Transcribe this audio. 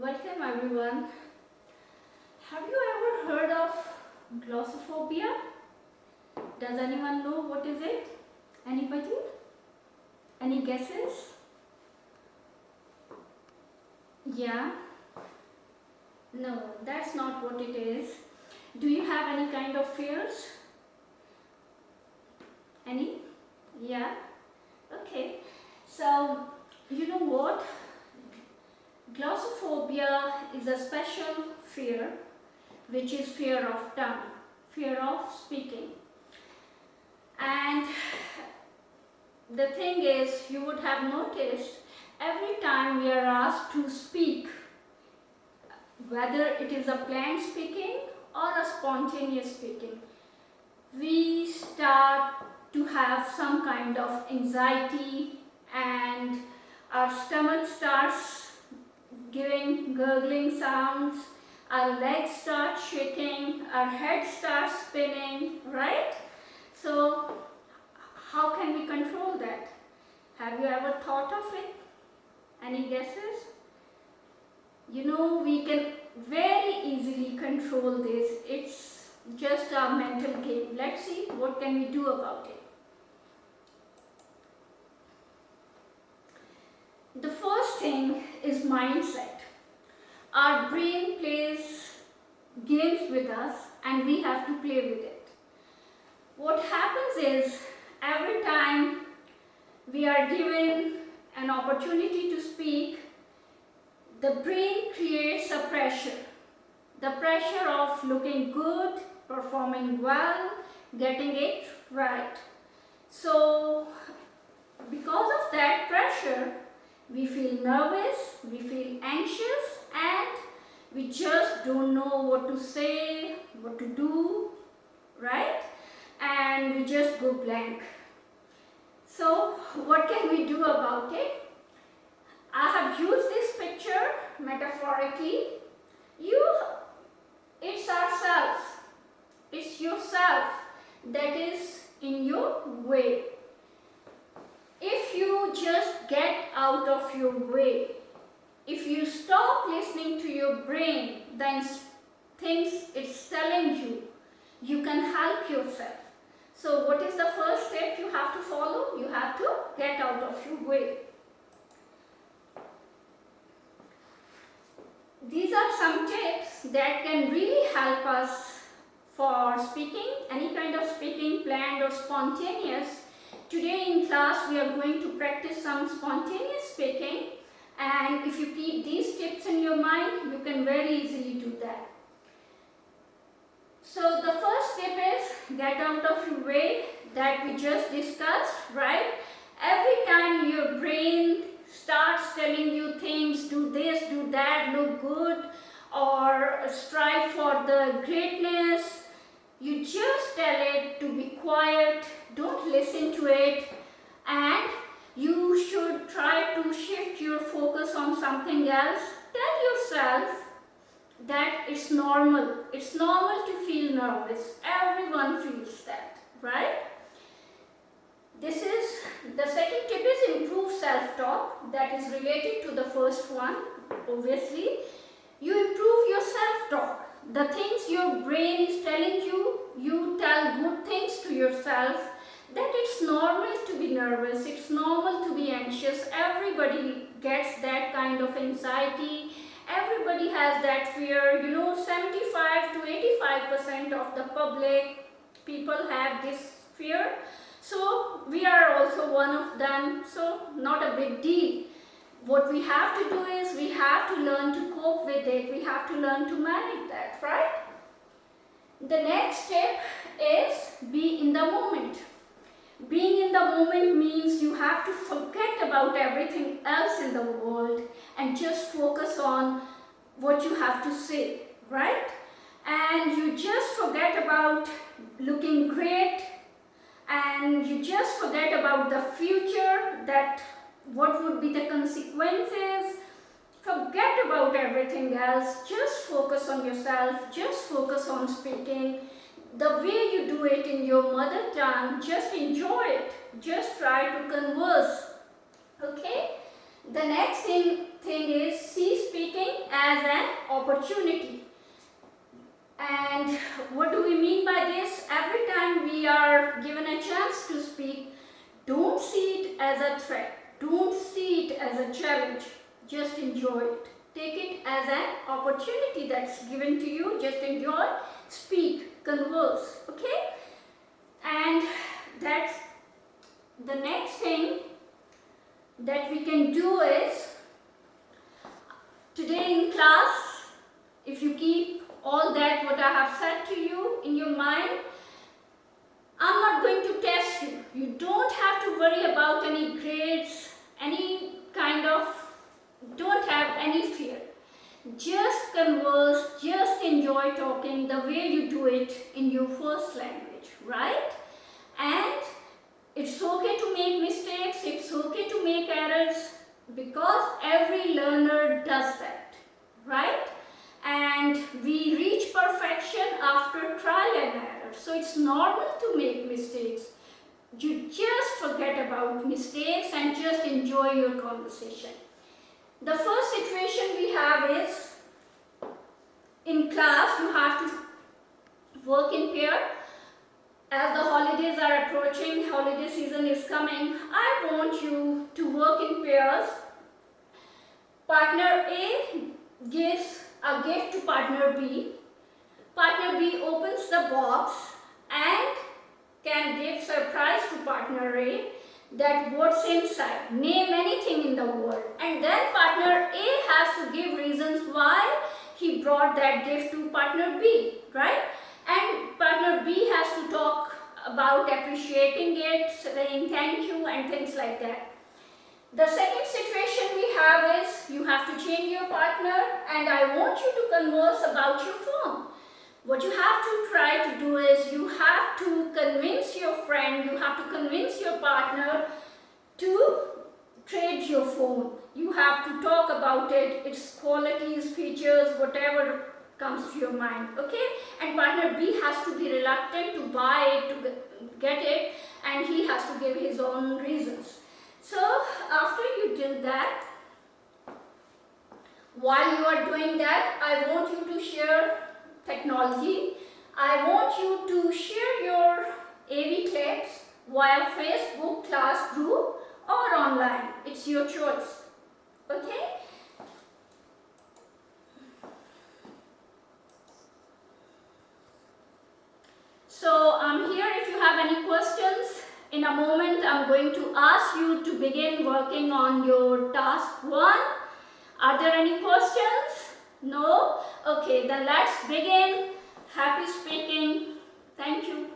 Welcome everyone. Have you ever heard of glossophobia? Does anyone know what is it? Anybody? Any guesses? Yeah? No, that's not what it is. Do you have any kind of fears? Any? Yeah? Okay. So, you know what? Glossophobia is a special fear, which is fear of tongue, fear of speaking. And the thing is, you would have noticed every time we are asked to speak, whether it is a planned speaking or a spontaneous speaking, we start to have some kind of anxiety and our stomach starts giving gurgling sounds, our legs start shaking, our head starts spinning, right? So how can we control that? Have you ever thought of it? Any guesses? You know, we can very easily control this. It's just a mental game. Let's see what can we do about it. The first thing is mindset. Our brain plays games with us and we have to play with it. What happens is, every time we are given an opportunity to speak, the brain creates a pressure. The pressure of looking good, performing well, getting it right. So, because of that pressure, we feel nervous, we feel anxious, and we just don't know what to say, what to do, right? And we just go blank. So, what can we do about it? I have used this picture metaphorically. It's ourselves, it's yourself that is in your way. If you just get out of your way, if you stop listening to your brain, then things it's telling you, you can help yourself. So what is the first step you have to follow? You have to get out of your way. These are some tips that can really help us for speaking, any kind of speaking, planned or spontaneous. Today in class we are going to practice some spontaneous speaking, and if you keep these tips in your mind, you can very easily do that. So the first tip is get out of your way, that we just discussed, right? Every time your brain starts telling you things, do this, do that, look good, or strive for the greatness, you just tell it to be quiet, don't listen to it, and you should try to shift your focus on something else. Tell yourself that it's normal. It's normal to feel nervous. Everyone feels that, right? This is the second tip is improve self-talk. That is related to the first one, obviously. You improve your self-talk. The things your brain is telling you, you tell good things to yourself, that it's normal to be nervous, it's normal to be anxious. Everybody gets that kind of anxiety. Everybody has that fear. You know, 75 to 85% of the public people have this fear. So we are also one of them, so not a big deal. What we have to do is we have to learn to cope with it. We have to learn to manage that, right? The next step is be in the moment. Being in the moment means you have to forget about everything else in the world and just focus on what you have to say, right? And you just forget about looking great, and you just forget about the future, that what would be the consequences. Forget about everything else. Just focus on yourself. Just focus on speaking. The way you do it in your mother tongue, just enjoy it. Just try to converse. Okay? The next thing thing is see speaking as an opportunity. And what do we mean by this? Every time we are given a chance to speak, don't see it as a threat. Don't see it as a challenge. Just enjoy it. Take it as an opportunity that's given to you. Just enjoy, speak, converse. Okay? And that's the next thing that we can do is, today in class, if you keep all that what I have said to you in your mind, I'm not going to test you. You don't have to worry about any grades, any kind of, don't have any fear. Just converse, just enjoy talking the way you do it in your first language, right? And it's okay to make mistakes, it's okay to make errors, because every learner does that, right? And we reach perfection after trial and error. So it's normal to make mistakes. You just forget about mistakes and just enjoy your conversation. The first situation we have is, in class you have to work in pair. As the holidays are approaching, holiday season is coming, I want you to work in pairs. Partner A gives a gift to partner B. Partner B opens the box and can give surprise to partner A that what's inside. Name anything in the world. And then partner A has to give reasons why he brought that gift to partner B, right? And partner B has to talk about appreciating it, saying thank you and things like that. The second situation we have is, you have to change your partner and I want you to converse about your phone. What you have to try to do is, you have to convince your friend, you have to convince your partner to trade your phone. You have to talk about it, its qualities, features, whatever comes to your mind, okay? And partner B has to be reluctant to buy it, to get it, and he has to give his own reasons. So after you do that, while you are doing that, I want you to share technology. I want you to share your AV clips via Facebook class group or online. It's your choice, okay? So I'm here if you have any questions. In a moment, I'm going to ask you to begin working on your task 1. Are there any questions? No? Okay, then let's begin. Happy speaking. Thank you.